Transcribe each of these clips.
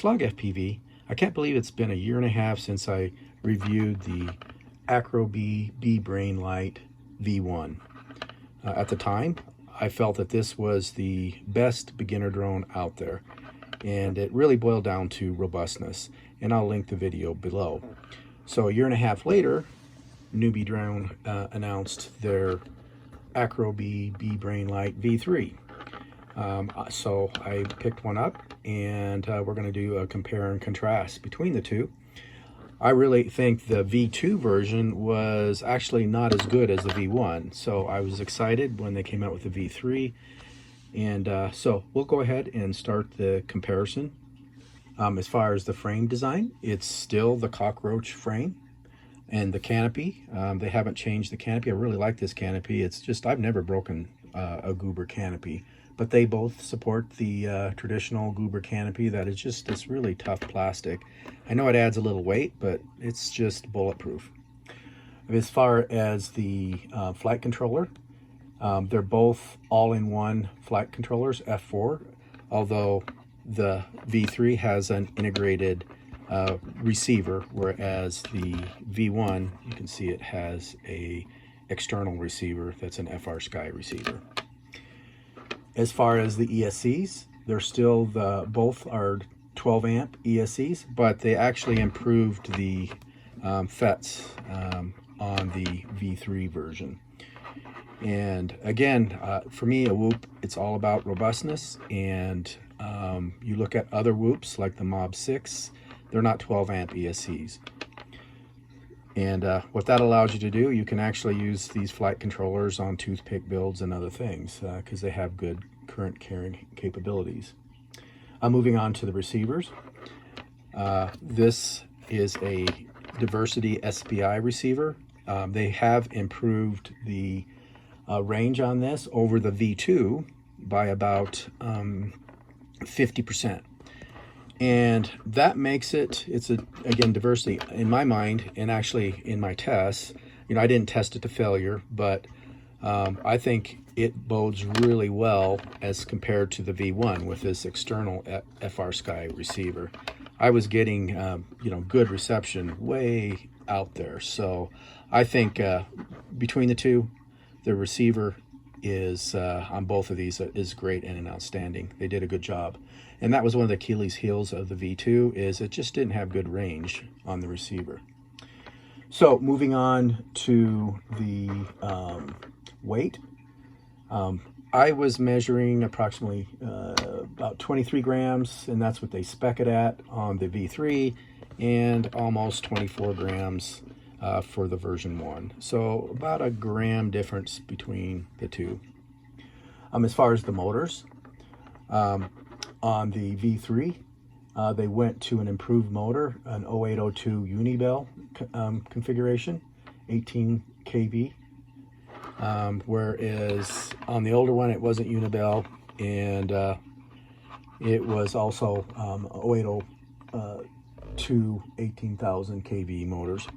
slug FPV, I can't believe it's been a year and a half since I reviewed the AcroBee BLV1. At the time, I felt that this was the best beginner drone out there, and it really boiled down to robustness, and I'll link the video below. So a year and a half later, NewBeeDrone announced their AcroBee BLV3. So I picked one up, and we're going to do a compare and contrast between the two. I really think the V2 version was actually not as good as the V1, so I was excited when they came out with the V3. And so we'll go ahead and start the comparison. As far as the frame design, it's still the cockroach frame. And the canopy, they haven't changed the canopy. I really like this canopy. It's just, I've never broken a Goober canopy, but they both support the traditional Goober canopy that is just this really tough plastic. I know it adds a little weight, but it's just bulletproof. As far as the flight controller, they're both all-in-one flight controllers, F4, although the V3 has an integrated receiver, whereas the V1, you can see it has a external receiver that's an FrSky receiver. As far as the ESCs, they're still both are 12 amp ESCs, but they actually improved the FETs on the V3 version. And again, for me, a Whoop, it's all about robustness. And you look at other Whoops like the Mob 6, they're not 12 amp ESCs. And what that allows you to do, you can actually use these flight controllers on toothpick builds and other things because they have good current carrying capabilities. Moving on to the receivers. This is a Diversity SPI receiver. They have improved the range on this over the V2 by about 50%. And that makes it's again, diversity in my mind, and actually in my tests, I didn't test it to failure, but I think it bodes really well as compared to the V1 with this external FrSky receiver. I was getting, good reception way out there. So I think between the two, the receiver is on both of these is great and outstanding. They did a good job. And that was one of the Achilles heels of the V2, is it just didn't have good range on the receiver. So moving on to the weight. I was measuring approximately about 23 grams, and that's what they spec it at on the V3, and almost 24 grams for the version 1. So about a gram difference between the two. As far as the motors, on the V3, they went to an improved motor, an 0802 Unibell configuration, 18 kV. Whereas on the older one, it wasn't Unibell, and it was also 0802 18,000 kV motors.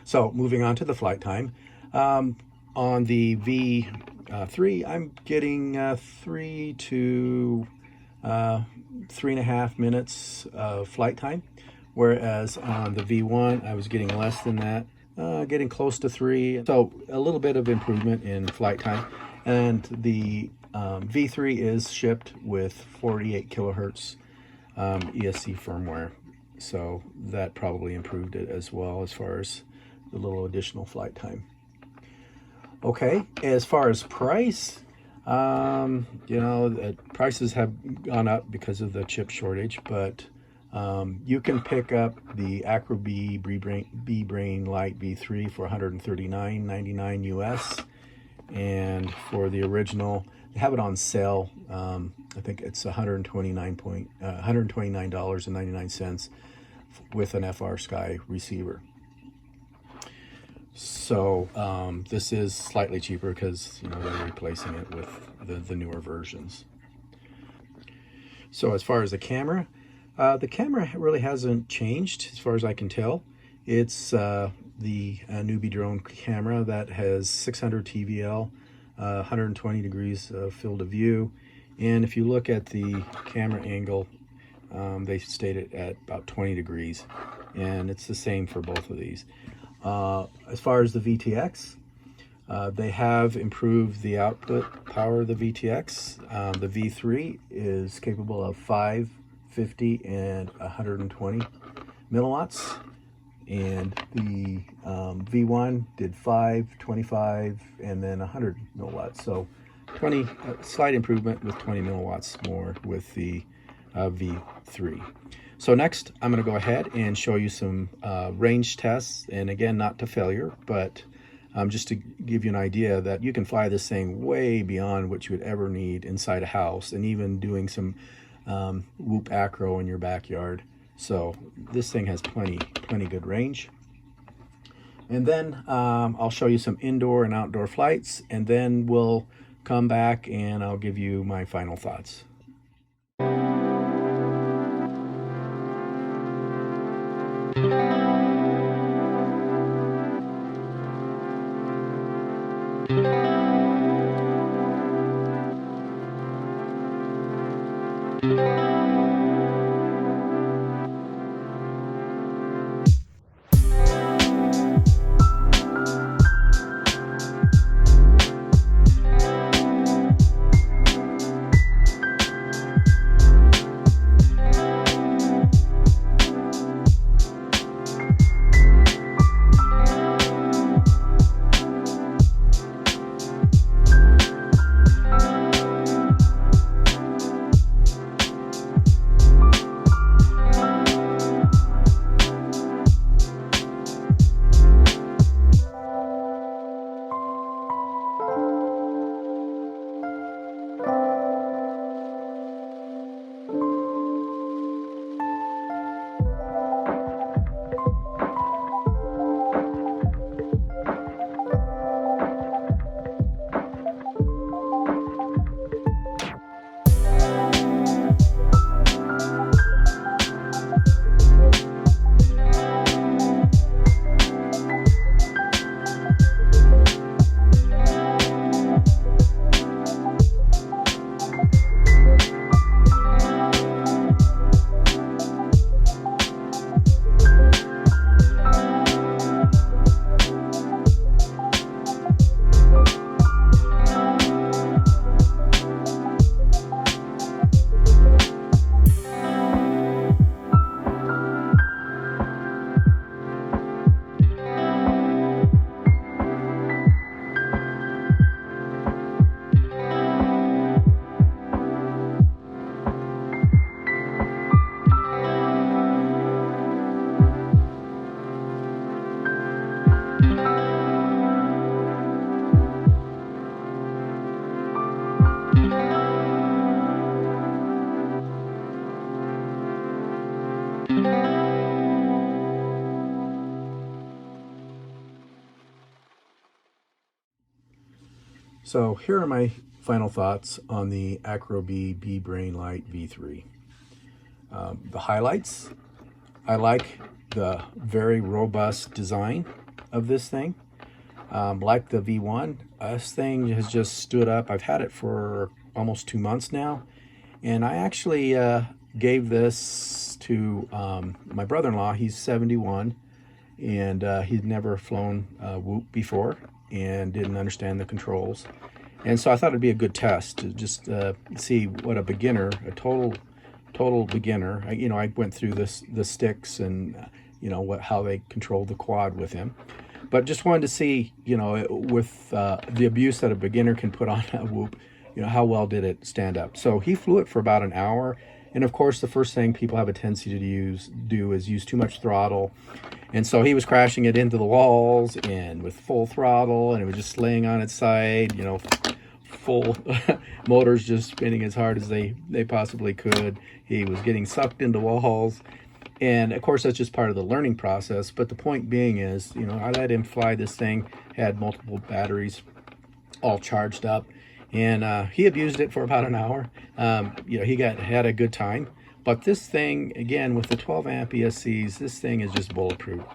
So moving on to the flight time, on the V3, I'm getting 3 to 3.5 minutes of flight time, whereas on the V1, I was getting less than that. Getting close to 3, so a little bit of improvement in flight time. And the V3 is shipped with 48 kilohertz ESC firmware, so that probably improved it as well as far as the little additional flight time. Okay, as far as price, prices have gone up because of the chip shortage, but you can pick up the AcroBee BLV3 for $139.99 US, and for the original, they have it on sale. I think it's $129.99 with an FrSky receiver. So this is slightly cheaper because they're replacing it with the newer versions. So as far as the camera really hasn't changed as far as I can tell. It's the NewBeeDrone camera that has 600 TVL, 120 degrees field of view. And if you look at the camera angle, They stayed at about 20 degrees, and it's the same for both of these. As far as the VTX, they have improved the output power of the VTX. The V3 is capable of 5, 50, and 120 milliwatts. And the V1 did 5, 25, and then 100 milliwatts. So slight improvement with 20 milliwatts more with the V3. So next, I'm going to go ahead and show you some range tests. And again, not to failure, but just to give you an idea that you can fly this thing way beyond what you would ever need inside a house, and even doing some whoop acro in your backyard. So this thing has plenty good range. And then I'll show you some indoor and outdoor flights, and then we'll come back and I'll give you my final thoughts. So here are my final thoughts on the AcroBee BLV V3. The highlights: I like the very robust design of this thing. Like the V1, this thing has just stood up. I've had it for almost 2 months now, and I actually gave this to my brother-in-law. He's 71, and he'd never flown Whoop before and didn't understand the controls. And so I thought it'd be a good test to just see what a beginner, a total beginner. I went through the sticks and how they controlled the quad with him, but just wanted to see with the abuse that a beginner can put on a Whoop, how well did it stand up. So he flew it for about an hour, and of course the first thing people have a tendency to do is use too much throttle. And so he was crashing it into the walls and with full throttle, and it was just laying on its side, full motors just spinning as hard as they possibly could. He was getting sucked into walls. And of course, that's just part of the learning process. But the point being is, I let him fly this thing, had multiple batteries all charged up, and he abused it for about an hour. He had a good time. But this thing, again, with the 12 amp ESCs, this thing is just bulletproof.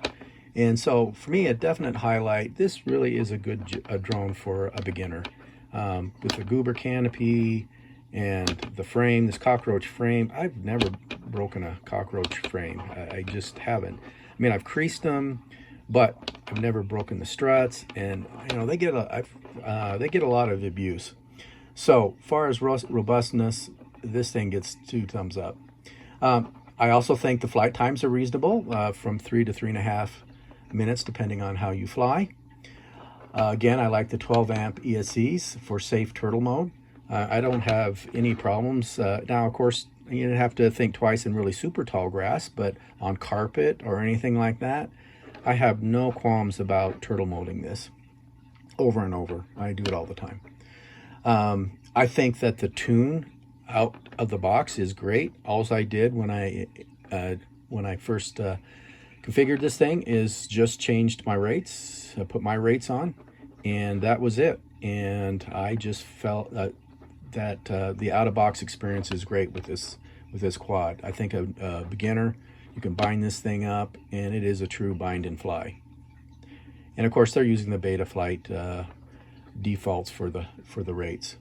And so for me, a definite highlight. This really is a good drone for a beginner. With a goober canopy And the frame, this cockroach frame, I've never broken a cockroach frame. I just haven't. I mean, I've creased them, but I've never broken the struts, and you know, they get a lot of abuse. So far as robustness, this thing gets 2 thumbs up. I also think the flight times are reasonable, from 3 to 3.5 minutes, depending on how you fly. Again, I like the 12 amp ESCs for safe turtle mode. I don't have any problems. Now, of course, you have to think twice in really super tall grass, but on carpet or anything like that, I have no qualms about turtle moding this over and over. I do it all the time. I think that the tune out of the box is great. All I did when I first configured this thing is just changed my rates, put my rates on, and that was it. And I just felt that the out-of-box experience is great with this quad. I think a beginner, you can bind this thing up, and it is a true bind and fly. And of course, they're using the Betaflight defaults for the rates.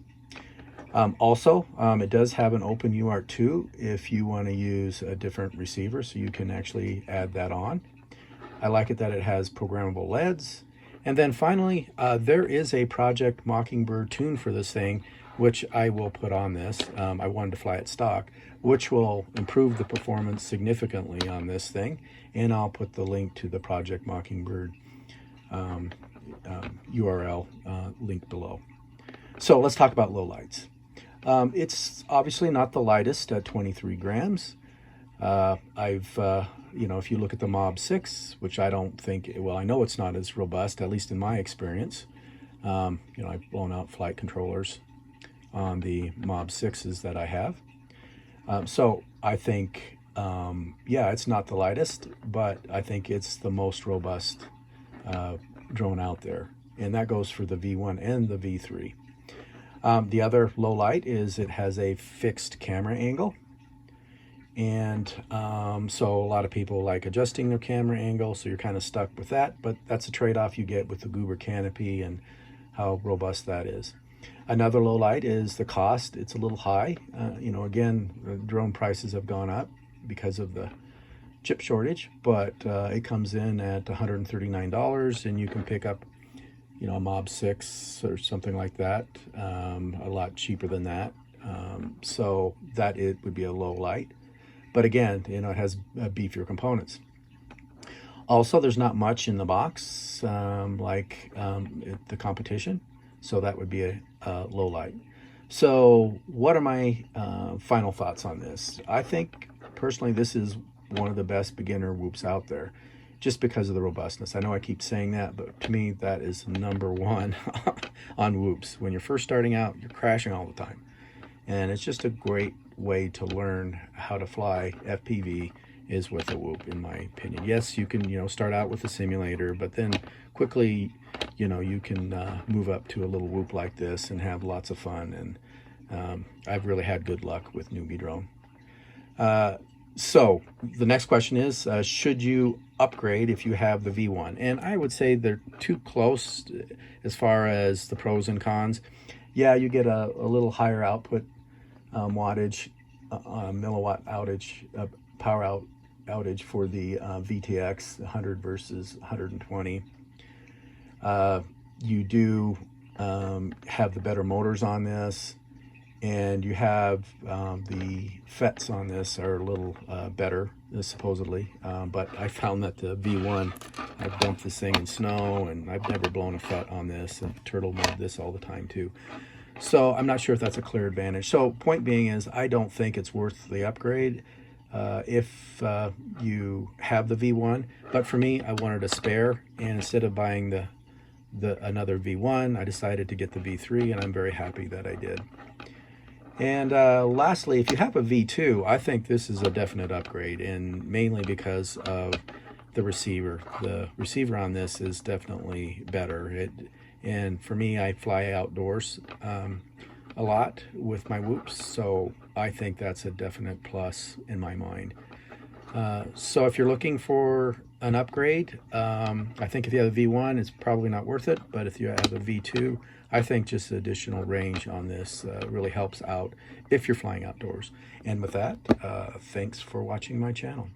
Also, it does have an open UART 2 if you want to use a different receiver, so you can actually add that on. I like it that it has programmable LEDs. And then finally, there is a Project Mockingbird tune for this thing, which I will put on this. I wanted to fly it stock, which will improve the performance significantly on this thing. And I'll put the link to the Project Mockingbird URL link below. So let's talk about lowlights. It's obviously not the lightest at 23 grams. You know, if you look at the Mob 6, which I don't think, well, I know it's not as robust, at least in my experience. You know, I've blown out flight controllers on the Mob 6s that I have. So I think, yeah, it's not the lightest, but I think it's the most robust drone out there. And that goes for the V1 and the V3. The other low light is it has a fixed camera angle. And so a lot of people like adjusting their camera angle, so you're kind of stuck with that, but that's a trade-off you get with the Goober canopy and how robust that is. Another low light is the cost. It's a little high. You know, again, the drone prices have gone up because of the chip shortage, but it comes in at $139, and you can pick up, you know, a Mob 6 or something like that, a lot cheaper than that. So that it would be a low light. But again, you know, it has beefier components. Also, there's not much in the box like the competition, so that would be a low light. So what are my final thoughts on this? I think personally this is one of the best beginner whoops out there, just because of the robustness. I know I keep saying that, but to me that is #1 on whoops. When you're first starting out, you're crashing all the time, and it's just a great way to learn how to fly FPV is with a whoop, in my opinion. Yes, you can, you know, start out with a simulator, but then quickly, you know, you can move up to a little whoop like this and have lots of fun. And I've really had good luck with NewBeeDrone. So the next question is, should you upgrade if you have the V1? And I would say they're too close as far as the pros and cons. Yeah, you get a little higher output wattage, milliwatt outage, power outage for the VTX 100 versus 120. You do have the better motors on this, and you have the FETs on this are a little better, supposedly, but I found that the V1, I've dumped this thing in snow, and I've never blown a FET on this, and turtle mode this all the time too. So I'm not sure if that's a clear advantage. So point being is, I don't think it's worth the upgrade if you have the V1. But for me, I wanted a spare, and instead of buying another V1, I decided to get the V3, and I'm very happy that I did. And lastly, if you have a V2, I think this is a definite upgrade, and mainly because of the receiver. The receiver on this is definitely better. And for me, I fly outdoors a lot with my whoops, so I think that's a definite plus in my mind. So if you're looking for an upgrade, I think if you have a V1, it's probably not worth it. But if you have a V2, I think just the additional range on this really helps out if you're flying outdoors. And with that, thanks for watching my channel.